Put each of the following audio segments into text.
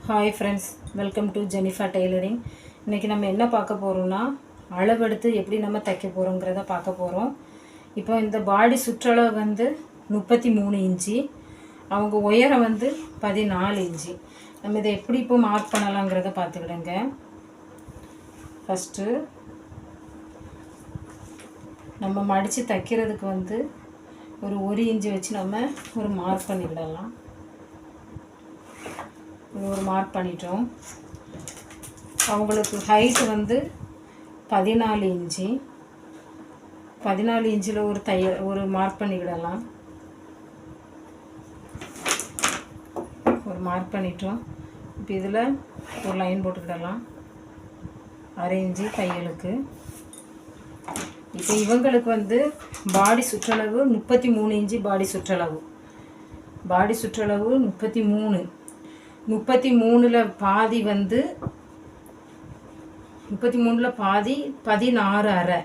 Hi friends, welcome to Jennifer tailoring. இன்றைக்கி நம்ம என்ன பார்க்க போகிறோம்னா, அளவெடுத்து எப்படி நம்ம தைக்க போகிறோங்கிறத பார்க்க போகிறோம். இப்போ இந்த பாடி சுற்றளவு வந்து 33 இன்ச்சு, அவங்க உயரம் வந்து 14 இன்ச்சு. நம்ம இதை எப்படி இப்போ மார்க் பண்ணலாங்கிறத பார்த்துக்கிடுங்க. ஃபஸ்ட்டு நம்ம மடித்து தைக்கிறதுக்கு வந்து ஒரு 1 இன்ச்சு வச்சு நம்ம ஒரு மார்க் பண்ணிக்கிடலாம். ஒரு மார்க் பண்ணிட்டோம். அவங்களுக்கு ஹைட்டு வந்து 14 இன்ச்சு. 14 இன்ச்சில் ஒரு மார்க் பண்ணிக்கிடலாம். ஒரு மார்க் பண்ணிட்டோம். இப்போ இதில் ஒரு லைன் போட்டுக்கிடலாம். 1/2 இன்ச்சு தையலுக்கு. இப்போ இவங்களுக்கு வந்து பாடி சுற்றளவு 33 இன்ச்சு. பாடி சுற்றளவு 33. 33ல் பாதி வந்து 33ல் பாதி 16.5.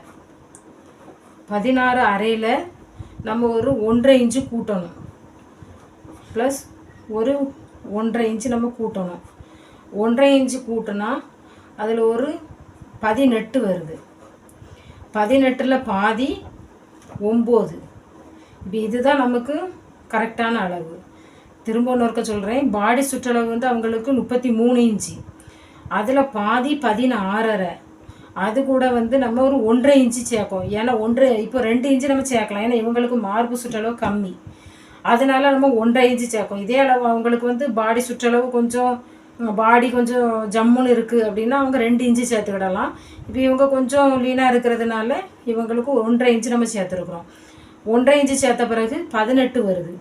16.5ல் நம்ம ஒரு 1.5 இன்ச்சு கூட்டணும். ப்ளஸ் ஒரு 1.5 இன்ச்சு நம்ம கூட்டணும். 1.5 இன்ச்சு கூட்டினா அதில் ஒரு 18 வருது. 18ல் பாதி 9. இப்போ இதுதான் நமக்கு கரெக்டான அளவு. திரும்ப ஒருக்க சொல்கிறேன். பாடி சுற்றளவு வந்து அவங்களுக்கு 33 இன்ச்சு. அதில் பாதி 16.5. அது கூட வந்து நம்ம ஒரு 1.5 இன்ச்சு சேர்க்கோம். ஏன்னா இப்போ 2 இன்ச்சு நம்ம சேர்க்கலாம். ஏன்னா இவங்களுக்கு மார்பு சுற்றளவு கம்மி. அதனால நம்ம 1.5 இன்ச்சு சேர்க்கோம். இதே அளவு அவங்களுக்கு வந்து பாடி சுற்றளவு பாடி கொஞ்சம் ஜம்முன்னு இருக்குது அப்படின்னா அவங்க 2 இன்ச்சு சேர்த்துக்கிடலாம். இப்போ இவங்க கொஞ்சம் லீனாக இருக்கிறதுனால இவங்களுக்கு 1.5 இன்ச்சு நம்ம சேர்த்துருக்குறோம். 1.5 இன்ச்சு சேர்த்த பிறகு 18 வருது.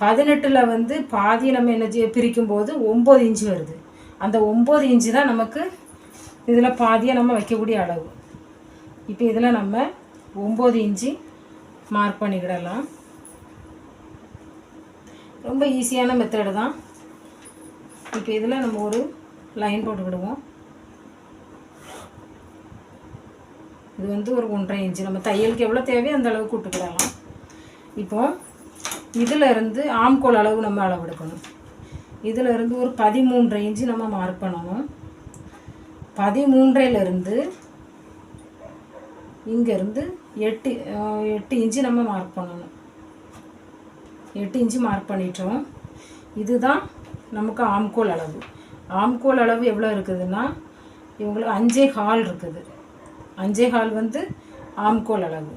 18ல் வந்து பாதி நம்ம என்ன பிரிக்கும்போது 9 இன்ச்சு வருது. அந்த 9 இன்ச்சு தான் நமக்கு இதில் பாதியை நம்ம வைக்கக்கூடிய அளவு. இப்போ இதில் நம்ம 9 இன்ச்சு மார்க் பண்ணிக்கிடலாம். ரொம்ப ஈஸியான மெத்தடு தான். இப்போ இதில் நம்ம ஒரு லைன் போட்டுக்கிடுவோம். இது வந்து ஒரு 1.5 இன்ச்சு. நம்ம தையலுக்கு எவ்வளோ தேவையோ அந்த அளவுக்கு விட்டுக்கிடலாம். இப்போ இதில் இருந்து ஆம்கோல் அளவு நம்ம அளவெடுக்கணும். இதில் இருந்து ஒரு 13.5 இன்ச்சு நம்ம மார்க் பண்ணணும். 13லேருந்து இங்கேருந்து 8 இன்ச்சு நம்ம மார்க் பண்ணணும். 8 இன்ச்சு மார்க் பண்ணிட்டோம். இதுதான் நமக்கு ஆம்கோல் அளவு. ஆம்கோல் அளவு எவ்வளோ இருக்குதுன்னா இவங்களுக்கு 5.25 இருக்குது. 5.25 வந்து ஆம்கோல் அளவு.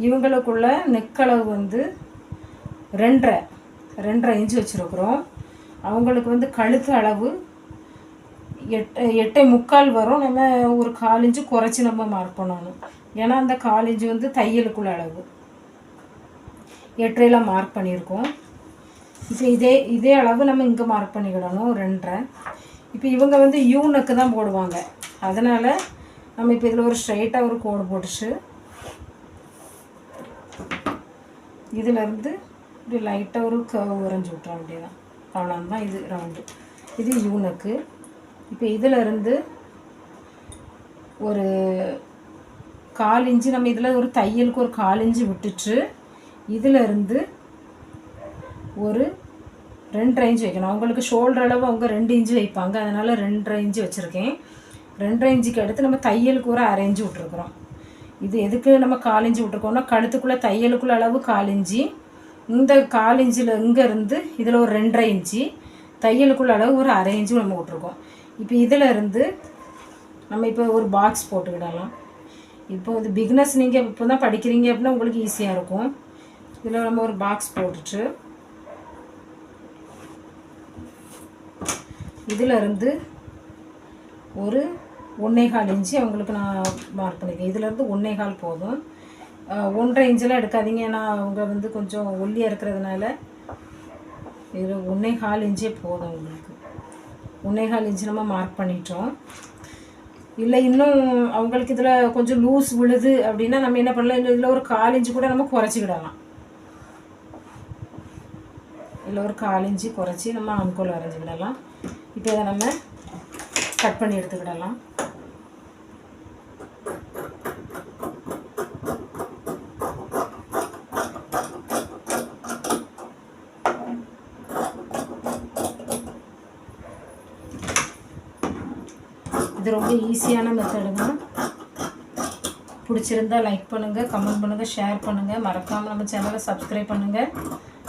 இவங்களுக்குள்ள நெக்களவு வந்து 2.5 இன்ச்சு வச்சுருக்குறோம். அவங்களுக்கு வந்து கழுத்து அளவு 8.25 வரும். நம்ம ஒரு 1/4 இன்ச்சு குறைச்சி நம்ம மார்க் பண்ணணும். ஏன்னா அந்த 1/4 இன்ச்சு வந்து தையலுக்குள்ள அளவு. 8.5ல் மார்க் பண்ணியிருக்கோம். இப்போ இதே அளவு நம்ம இங்கே மார்க் பண்ணிக்கிடணும் 2.5. இப்போ இவங்க வந்து யூனக்கு தான் போடுவாங்க. அதனால் நம்ம இப்போ இதில் ஒரு ஸ்ட்ரைட்டாக ஒரு கோடு போட்டுச்சு இதிலேருந்து இப்படி லைட்டாக ஒரு கர்வ் வரைஞ்சி விட்றோம். அப்படிதான். அவ்வளோதான். இது ரவுண்டு. இது யூனக்கு. இப்போ இதிலேருந்து ஒரு 1/4 இன்ச்சு நம்ம இதில் ஒரு தையலுக்கு ஒரு 1/4 இன்ச்சு விட்டுட்டு இதிலேருந்து ஒரு 2.5 இன்ச்சு வைக்கணும். அவங்களுக்கு ஷோல்டர் அளவு அவங்க 2 இன்ச்சு வைப்பாங்க. அதனால் 2.5 இன்ச்சு வச்சுருக்கேன். 2.5 இன்ச்சுக்கு அடுத்து நம்ம தையலுக்கு ஒரு 1/2 இன்ச்சு விட்ருக்குறோம். இது எதுக்கு நம்ம 1/4 இன்ச்சு விட்ருக்கோம்னா கழுத்துக்குள்ளே தையலுக்குள்ள அளவு 1/4 இன்ச்சு. இந்த 1/4 இன்ச்சில் இங்கேருந்து இதில் ஒரு 2.5 இன்ச்சு தையலுக்குள்ள அளவு ஒரு 1/2 இன்ச்சு நம்ம விட்ருக்கோம். இப்போ இதில் இருந்து நம்ம இப்போ ஒரு பாக்ஸ் போட்டுக்கிடலாம். இப்போ இது பிகினர்ஸ் நீங்கள் இப்போ தான் படிக்கிறீங்க அப்படின்னா உங்களுக்கு ஈஸியாக இருக்கும். இதில் நம்ம ஒரு பாக்ஸ் போட்டுட்டு இதிலேருந்து ஒரு 1.25 இன்ச்சு அவங்களுக்கு நான் மார்க் பண்ணிக்கிறேன். இதிலேருந்து 1.25 போதும். 1.5 இன்ச்செலாம் எடுக்காதீங்க. ஏன்னா அவங்க வந்து கொஞ்சம் ஒல்லியாக இருக்கிறதுனால இதில் 1.25 இன்ச்சே போதும் உங்களுக்கு. 1.25 இன்ச்சு நம்ம மார்க் பண்ணிட்டோம். இல்லை இன்னும் அவங்களுக்கு இதில் கொஞ்சம் லூஸ் விழுது அப்படின்னா நம்ம என்ன பண்ணலாம், இதில் ஒரு 1/4 இன்ச்சு கூட நம்ம குறைச்சிக்கிடலாம். இதில் ஒரு 1/4 இன்ச்சு குறைச்சி நம்ம ஆம்கோல் வரைஞ்சிக்கிடலாம். இப்போ இதை நம்ம கட் பண்ணி எடுத்துக்கிடலாம். இது ரொம்ப ஈஸியான மெத்தடு தான். பிடிச்சிருந்தால் லைக் பண்ணுங்கள், கமெண்ட் பண்ணுங்கள், ஷேர் பண்ணுங்கள். மறக்காமல் நம்ம சேனலை சப்ஸ்கிரைப் பண்ணுங்கள்.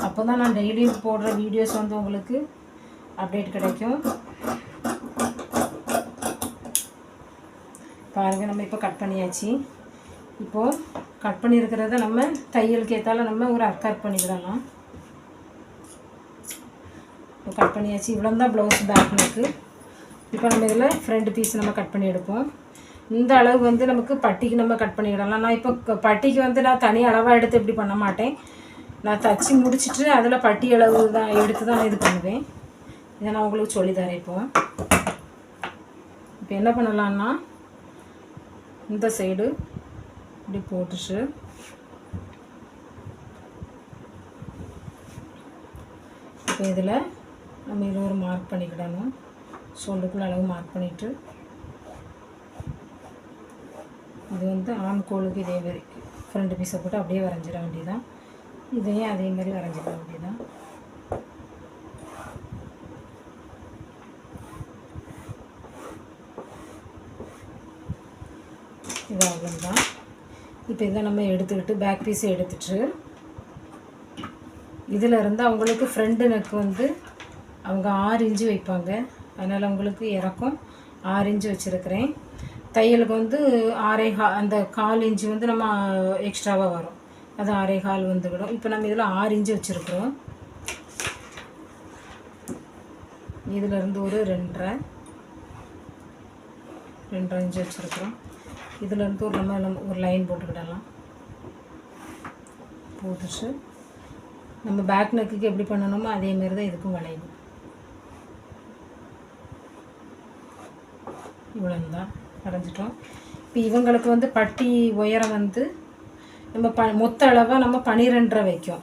அப்போ தான் நான் டெய்லியும் போடுற வீடியோஸ் வந்து உங்களுக்கு அப்டேட் கிடைக்கும். பாருங்கள், நம்ம இப்போ கட் பண்ணியாச்சு. இப்போது கட் பண்ணியிருக்கிறத நம்ம தையலுக்கு ஏற்றால நம்ம ஒரு அர்க்காட் பண்ணிக்கிடலாம். இப்போ கட் பண்ணியாச்சு. இவ்வளோ தான் ப்ளவுஸ் பேக் நெக்கு. இப்போ நம்ம இதில் ஃப்ரண்ட் பீஸ் நம்ம கட் பண்ணி எடுப்போம். இந்த அளவு வந்து நமக்கு பட்டிக்கு நம்ம கட் பண்ணிக்கிடலாம். நான் இப்போ பட்டிக்கு வந்து நான் தனி அளவாக எடுத்து இப்படி பண்ண மாட்டேன். நான் தச்சு முடிச்சுட்டு அதில் பட்டி அளவு தான் எடுத்து தான் இது பண்ணுவேன். இதை நான் உங்களுக்கு சொல்லித்தரேன். இப்போ என்ன பண்ணலான்னா, இந்த சைடு இப்படி போட்டுச்சு இப்போ இதில் நம்ம இதில் ஒரு மார்க் பண்ணிக்கிடணும். ஷோல்டருக்குள்ள அளவு மார்க் பண்ணிவிட்டு இது வந்து ஆம்கோலுக்கு இதே மாதிரி ஃப்ரண்ட் பீஸை போட்டு அப்படியே வரைஞ்சிட வேண்டியதான். இதையும் அதே மாதிரி வரைஞ்சிட வேண்டியதான். இது அவ்வளோதான். இப்போ இதை நம்ம எடுத்துக்கிட்டு பேக் பீஸை எடுத்துட்டு இதில் இருந்து அவங்களுக்கு ஃப்ரண்ட் நெக் வந்து அவங்க 6 இன்ச்சு வைப்பாங்க. அதனால் அவங்களுக்கு இறக்கம் 6 இன்ச்சு வச்சுருக்கிறேன். தையலுக்கு வந்து 6.25 அந்த 1/4 இன்ச்சு வந்து நம்ம எக்ஸ்ட்ராவாக வரும். அது 6.25 வந்துவிடும். இப்போ நம்ம இதில் 6 இன்ச்சு வச்சுருக்குறோம். இதிலேருந்து ஒரு 2.5 இன்ச்சு வச்சுருக்குறோம். இதிலேருந்து ஒரு நம்ம ஒரு லைன் போட்டுக்கிடலாம். போட்டுச்சு நம்ம பேக் நெக்குக்கு எப்படி பண்ணணுமோ அதேமாரி தான் இதுக்கும் வளையணும். இவ்வளோந்தான் வரைஞ்சிட்டோம். இப்போ இவங்களுக்கு வந்து பட்டி உயரம் வந்து நம்ம மொத்த அளவாக நம்ம 12.5 வைக்கும்.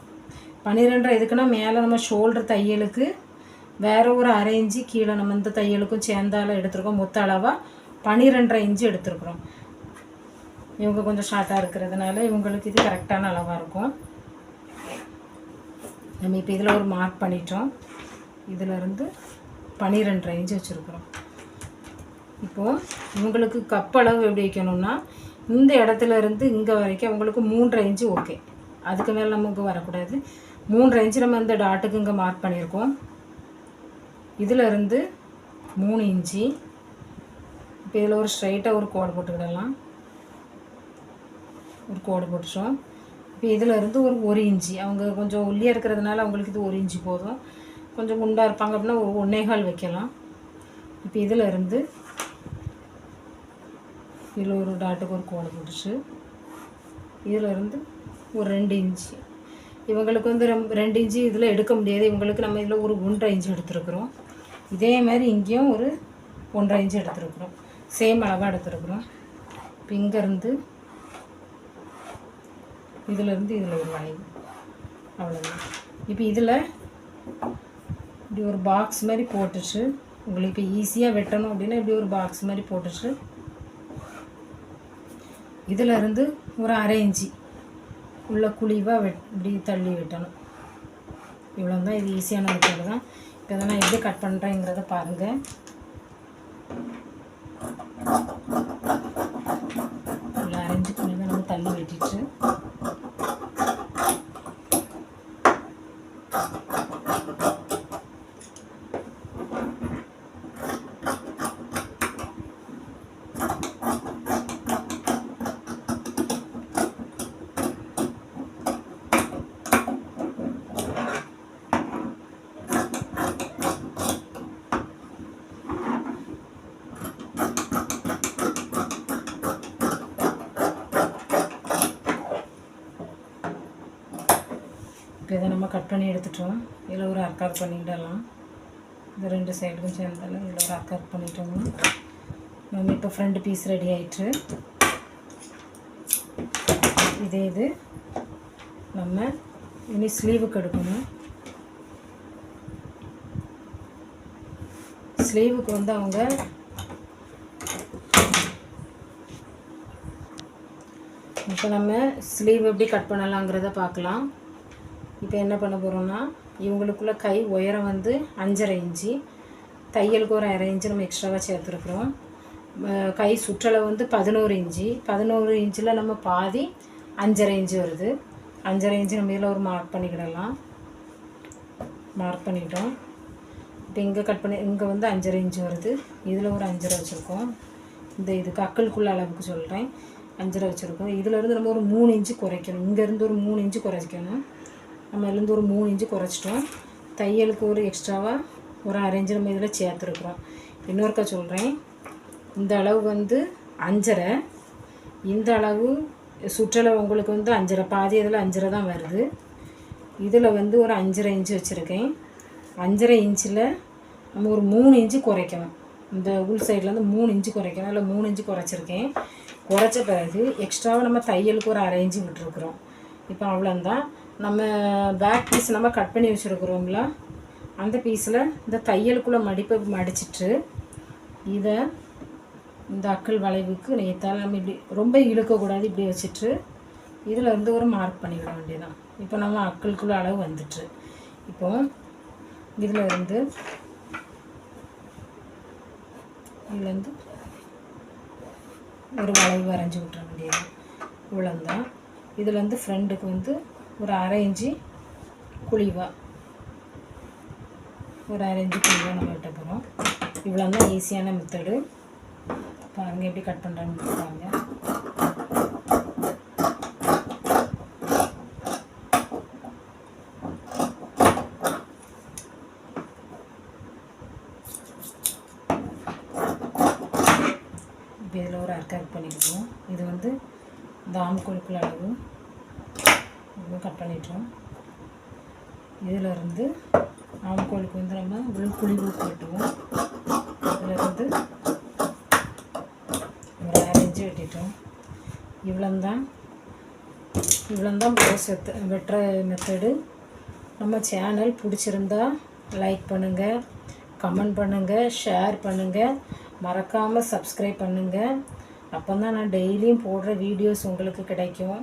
12.5 எதுக்குன்னா மேலே நம்ம ஷோல்டர் தையலுக்கு வேறு ஒரு 1/2 இன்ச்சு கீழே நம்ம இந்த தையலுக்கும் சேர்ந்தாலும் எடுத்துருக்கோம். மொத்த அளவாக 12.5 இன்ச்சு எடுத்துருக்குறோம். இவங்க கொஞ்சம் ஷார்ட்டாக இருக்கிறதுனால இவங்களுக்கு இது கரெக்டான அளவாக இருக்கும். நம்ம இப்போ இதில் ஒரு மார்க் பண்ணிட்டோம். இதிலேருந்து 12.5 இன்ச்சு வச்சுருக்குறோம். இப்போது இவங்களுக்கு கப்பளவு எப்படி வைக்கணும்னா, இந்த இடத்துல இருந்து இங்கே வரைக்கும் அவங்களுக்கு 3.5 இன்ச்சு ஓகே. அதுக்கு மேலே நமக்கு வரக்கூடாது. 3.5 இன்ச்சு நம்ம இந்த டாட்டுக்கு இங்கே மார்க் பண்ணியிருக்கோம். இதிலேருந்து 3 இன்ச்சு. இப்போ இதில் ஒரு ஸ்ட்ரைட்டாக ஒரு கோடு போட்டுக்கிடலாம். ஒரு கோடு போட்டுட்டோம். இப்போ இதிலேருந்து ஒரு 1 இன்ச்சு அவங்க கொஞ்சம் ஒல்லியாக இருக்கிறதுனால அவங்களுக்கு இது 1 இன்ச்சு போதும். கொஞ்சம் குண்டாக இருப்பாங்க அப்படின்னா ஒரு 1.25 வைக்கலாம். இப்போ இதிலேருந்து இதில் ஒரு டாட்டுக்கு ஒரு கோடு போட்டுச்சு. இதிலேருந்து ஒரு 2 இன்ச்சு இவங்களுக்கு வந்து 2 இன்ச்சு இதில் எடுக்க முடியாது. இவங்களுக்கு நம்ம இதில் ஒரு 1.5 இன்ச்சு எடுத்துருக்குறோம். இதே மாதிரி இங்கேயும் ஒரு 1.5 இன்ச்சு எடுத்துருக்குறோம். சேம் அளவாக எடுத்துருக்குறோம். இப்போ இங்கேருந்து இதிலேருந்து இதில் ஒரு வளைவு. அவ்வளோதான். இப்போ இதில் இப்படி ஒரு பாக்ஸ் மாதிரி போட்டுச்சு. உங்களுக்கு இப்போ ஈஸியாக வெட்டணும் அப்படின்னா இப்படி ஒரு பாக்ஸ் மாதிரி போட்டுச்சு. இதிலேருந்து ஒரு 1/2 இன்ச்சு உள்ள குழிவாக இப்படி தள்ளி வெட்டணும். இவ்வளோ தான். இது ஈஸியான மெத்தடு தான். இப்போ இதை நான் எப்படி கட் பண்ணுறேங்கிறத பாருங்கள். உள்ள 1/2 இன்ச்சு குழிவாக நம்ம தள்ளி வெட்டிட்டு இப்போ இதை நம்ம கட் பண்ணி எடுத்துட்டோம். இதில் ஒரு அர்க்காட் பண்ணிக்கிடலாம். இந்த 2 சைடுக்கும் சேர்ந்தாலும் இதில் ஒரு அர்க்காட் பண்ணிட்டோம். நம்ம இப்போ ஃப்ரண்ட் பீஸ் ரெடி ஆயிட்டு இதே இது நம்ம இனி ஸ்லீவுக்கு எடுக்கணும். ஸ்லீவுக்கு வந்து அவங்க இப்போ நம்ம ஸ்லீவ் எப்படி கட் பண்ணலாங்கிறத பார்க்கலாம். இப்போ என்ன பண்ண போகிறோம்னா, இவங்களுக்குள்ள கை உயரம் வந்து 5.5 இன்ச்சு, தையலுக்கு ஒரு 1/2 இன்ச்சு நம்ம எக்ஸ்ட்ராவாக சேர்த்துருக்குறோம். கை சுற்றளவு வந்து 11 இன்ச்சு. 11 இன்ச்சில் நம்ம பாதி 5.5 இன்ச்சு வருது. 5.5 இன்ச்சு நம்ம இதில் ஒரு மார்க் பண்ணிக்கிடலாம். மார்க் பண்ணிட்டோம். இப்போ இங்கே கட் பண்ணி இங்கே வந்து 5.5 இன்ச்சு வருது. இதில் ஒரு 5.5 வச்சுருக்கோம். இந்த இதுக்கு அக்கலுக்குள்ள அளவுக்கு சொல்கிறேன். 5.5 வச்சுருக்கோம். இதிலேருந்து நம்ம ஒரு 3 இன்ச்சு குறைக்கணும். இங்கேருந்து ஒரு 3 இன்ச்சு குறைக்கணும். நம்ம இதுலேருந்து ஒரு 3 இன்ச்சு குறைச்சிட்டோம். தையலுக்கு ஒரு எக்ஸ்ட்ராவாக ஒரு 1/2 இன்ச்சு நம்ம இதில் சேர்த்துருக்குறோம். இன்னொருக்கா சொல்கிறேன். இந்த அளவு வந்து 5.5. இந்த அளவு சுற்றளவு உங்களுக்கு வந்து 5.5, பாதி இதில் 5.5 தான் வருது. இதில் வந்து ஒரு 5.5 இன்ச்சு வச்சுருக்கேன். 5.5 இன்ச்சில் நம்ம ஒரு 3 இன்ச்சு குறைக்கணும். இந்த உள் சைட்லேருந்து 3 இன்ச்சு குறைக்கணும். இல்லை 3 இன்ச்சு குறைச்சிருக்கேன். குறைச்ச பிறகு எக்ஸ்ட்ராவாக நம்ம தையலுக்கு ஒரு 1/2 இன்ச்சு விட்டுருக்குறோம். இப்போ அவ்வளோந்தான். நம்ம பேக் பீஸ் நம்ம கட் பண்ணி வச்சுருக்குறோங்களா, அந்த பீஸில் இந்த தையலுக்குள்ளே மடிப்பை மடிச்சிட்டு இதை இந்த அக்கல் வளைவுக்கு நேற்றால் நம்ம இப்படி ரொம்ப இழுக்கக்கூடாது. இப்படி வச்சுட்டு இதில் வந்து ஒரு மார்க் பண்ணிவிட வேண்டியதான். இப்போ நம்ம அக்கலுக்குள்ள அளவு வந்துட்டு இப்போ இதில் இருந்து இதுலேருந்து ஒரு வளைவு வரைஞ்சி விட்டுற வேண்டியது. இவ்வளோந்தான். இதில் வந்து ஃப்ரெண்டுக்கு வந்து ஒரு 1/2 இன்ச்சு குழிவாக நம்ம வெட்ட போகிறோம். இவ்வளோ தான் ஈஸியான மெத்தடு. பாருங்கள் எப்படி கட் பண்ணுறான்னு பாருங்கள். இப்போ இதில் ஒரு கட் பண்ணிக்குவோம். இது வந்து இந்த ஆம்கோலுக்குள்ள அளவு கட் பண்ணிட்டோம். இதில் இருந்து ஆம்கோலுக்கு வந்து நம்ம குழிவு வெட்டுவோம். இதில் இருந்து ஒரு 1/2 இன்ச்சு வெட்டிட்டோம். இவ்வளோந்தான் ப்ளவுஸ் வெட்டுற மெத்தடு. நம்ம சேனல் பிடிச்சிருந்தா லைக் பண்ணுங்கள், கமெண்ட் பண்ணுங்கள், ஷேர் பண்ணுங்கள், மறக்காமல் சப்ஸ்கிரைப் பண்ணுங்கள். அப்போ தான் நான் டெய்லியும் போடுற வீடியோஸ் உங்களுக்கு கிடைக்கும்.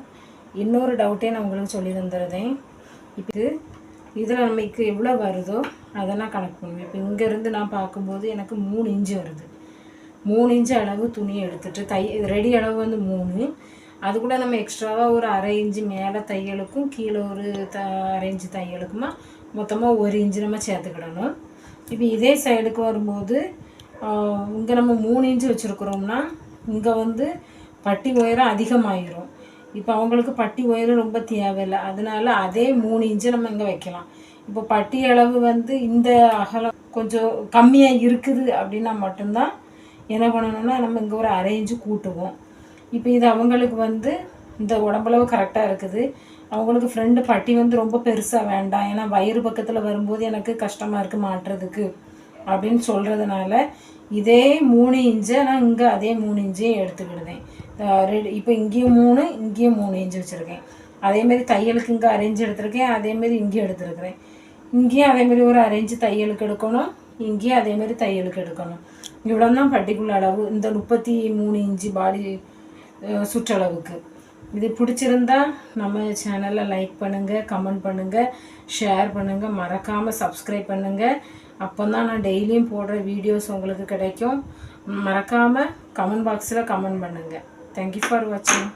இன்னொரு டவுட்டே நான் உங்களுக்கு சொல்லி தந்துடுறேன். இப்போ இதில் நமக்கு எவ்வளோ வருதோ அதெல்லாம் கணக்கு பண்ணுவேன். இப்போ இங்கேருந்து நான் பார்க்கும்போது எனக்கு 3 இன்ச்சு வருது. 3 இன்ச்சு அளவு துணியை எடுத்துகிட்டு ரெடி அளவு வந்து 3. அது கூட நம்ம எக்ஸ்ட்ராவாக ஒரு 1/2 இன்ச்சு மேலே தையலுக்கும் கீழே ஒரு 1/2 இன்ச்சு தையலுக்குமா மொத்தமாக 1 இன்ச்சு நம்ம சேர்த்துக்கிடணும். இப்போ இதே சைடுக்கு வரும்போது இங்கே நம்ம 3 இன்ச்சு வச்சுருக்குறோம்னா இங்கே வந்து பட்டி உயரம் அதிகமாகிடும். இப்போ அவங்களுக்கு பட்டி உயரம் ரொம்ப தேவையில்லை. அதனால அதே 3 இன்ச்சு நம்ம இங்கே வைக்கலாம். இப்போ பட்டி அளவு வந்து இந்த அகலம் கொஞ்சம் கம்மியாக இருக்குது அப்படின்னா மட்டும்தான் என்ன பண்ணணும்னா நம்ம இங்கே ஒரு 1/2 இன்ச்சு கூட்டுவோம். இப்போ இது அவங்களுக்கு வந்து இந்த உடம்பளவு கரெக்டாக இருக்குது. அவங்களுக்கு ஃப்ரெண்டு பட்டி வந்து ரொம்ப பெருசாக வேண்டாம், ஏன்னா வயிறு பக்கத்தில் வரும்போது எனக்கு கஷ்டமாக இருக்குது மாட்டுறதுக்கு அப்படின்னு சொல்கிறதுனால இதே 3 இன்ச்சை நான் இங்கே அதே 3 இன்ச்சையும் எடுத்துக்கிடுதேன். இப்போ இங்கேயும் 3 இங்கேயும் 3 இன்ச்சு வச்சுருக்கேன். அதேமாரி தையலுக்கு இங்கே 1/2 இன்ச்சு எடுத்துருக்கேன். அதேமாரி இங்கேயும் எடுத்துருக்கிறேன். இங்கேயும் அதேமாரி ஒரு 1/2 இன்ச்சு தையலுக்கு எடுக்கணும். இங்கேயும் அதேமாரி தையலுக்கு எடுக்கணும். இவ்வளோ தான் பட்டிக்குள்ள அளவு இந்த 33 இன்ச்சு பாடி சுற்றளவுக்கு. இது பிடிச்சிருந்தா நம்ம சேனலை லைக் பண்ணுங்கள், கமெண்ட் பண்ணுங்கள், ஷேர் பண்ணுங்கள், மறக்காமல் சப்ஸ்கிரைப் பண்ணுங்கள். அப்போ தான் நான் டெய்லியும் போடுற வீடியோஸ் உங்களுக்கு கிடைக்கும். மறக்காமல் கமெண்ட் பாக்ஸில் கமெண்ட் பண்ணுங்கள். தேங்க்யூ ஃபார் வாட்சிங்.